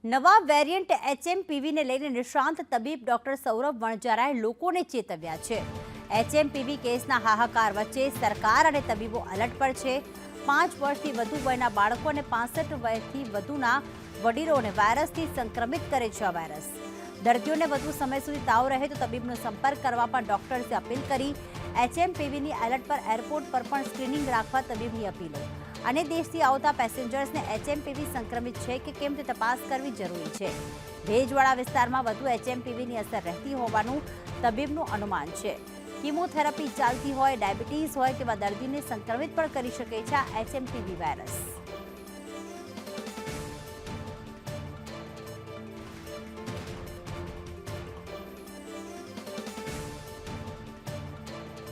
નવા વેરિયન્ટ એચએમપીવીને લઈને નિષ્ણાંત તબીબ ડોક્ટર સૌરભ વણજારાએ લોકોને ચેતવ્યા છે। એચએમપીવી કેસના હાહાકાર વચ્ચે સરકાર અને તબીબો એલર્ટ પર છે। 5 વર્ષથી વધુ વયના બાળકો અને 65 વર્ષથી વધુના વડીલોને વાયરસથી સંક્રમિત કરે છે। આ વાયરસ દર્દીઓને વધુ સમય સુધી તાવ રહે તો તબીબનો સંપર્ક કરવા પણ ડોક્ટર્સે અપીલ કરી। એચએમપીવીની એલર્ટ પર એરપોર્ટ પર પણ સ્ક્રીનિંગ રાખવા તબીબની અપીલો અને દેશથી આવતા પેસેન્જર્સને એચએમપીવી સંક્રમિત છે કે કેમ તે તપાસ કરવી જરૂરી છે। ભેજવાળા વિસ્તારમાં વધુ એચએમપીવીની અસર રહેતી હોવાનું તબીબનું અનુમાન છે। કીમોથેરાપી ચાલતી હોય, ડાયાબિટીસ હોય તેવા દર્દીને સંક્રમિત પણ કરી શકે છે આ એચએમપીવી વાયરસ।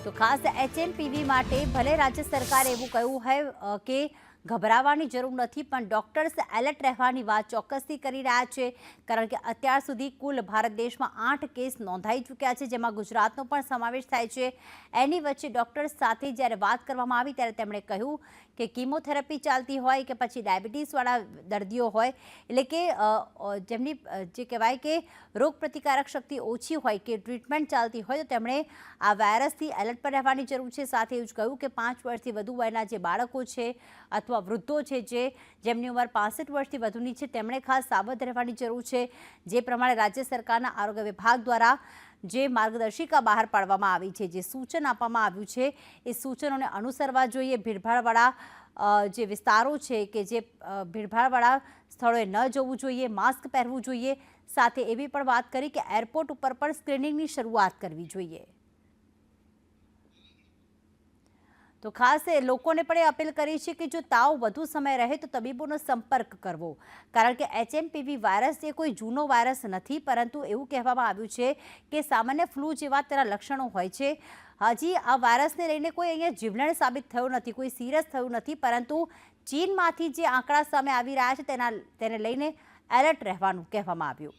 તો ખાસ એચએમપીવી માટે ભલે રાજ્ય સરકારે એવું કહ્યું હોય કે ગભરાવાની જરૂર નથી, પણ ડોક્ટર્સ એલર્ટ રહેવાની વાત ચોક્કસથી કરી રહ્યા છે। કારણ કે અત્યાર સુધી કુલ ભારત દેશમાં 8 કેસ નોંધાઈ ચૂક્યા છે, જેમાં ગુજરાતનો પણ સમાવેશ થાય છે। એની વચ્ચે ડોક્ટર્સ સાથે જ્યારે વાત કરવામાં આવી ત્યારે તેમણે કહ્યું કે કીમોથેરાપી ચાલતી હોય કે પછી ડાયાબિટીસવાળા દર્દીઓ હોય, એટલે કે જેમની જે કહેવાય કે રોગપ્રતિકારક શક્તિ ઓછી હોય કે ટ્રીટમેન્ટ ચાલતી હોય, તો તેમણે આ વાયરસથી એલર્ટ પર રહેવાની જરૂર છે। સાથે એવું જ કહ્યું કે 5 વર્ષથી વધુ વયના જે બાળકો છે અથવા વૃદ્ધો છે જેમની ઉંમર 65 વર્ષથી વધુની છે, તેમણે ખાસ સાવધ રહેવાની જરૂર છે। જે પ્રમાણે રાજ્ય સરકારના આરોગ્ય વિભાગ દ્વારા જે માર્ગદર્શિકા બહાર પાડવામાં આવી છે, જે સૂચન આપવામાં આવ્યું છે, એ સૂચનોને અનુસરવા જોઈએ। ભીડભાડવાળા જે વિસ્તારો છે કે જે ભીડભાડવાળા સ્થળોએ ન જવું જોઈએ, માસ્ક પહેરવું જોઈએ। સાથે એવી પણ વાત કરી કે એરપોર્ટ ઉપર પણ સ્ક્રીનિંગની શરૂઆત કરવી જોઈએ। તો ખાસ લોકોને પણ એ અપીલ કરી છે કે જો તાવ વધુ સમય રહે તો તબીબોનો સંપર્ક કરવો, કારણ કે એચએમપીવી વાયરસ એ કોઈ જૂનો વાયરસ નથી, પરંતુ એવું કહેવામાં આવ્યું છે કે સામાન્ય ફ્લૂ જેવા તેના લક્ષણો હોય છે। હજી આ વાયરસને લઈને કોઈ અહીંયા જીવલેણ સાબિત થયું નથી, કોઈ સિરિયસ થયું નથી, પરંતુ ચીનમાંથી જે આંકડા સામે આવી રહ્યા છે તેને લઈને એલર્ટ રહેવાનું કહેવામાં આવ્યું।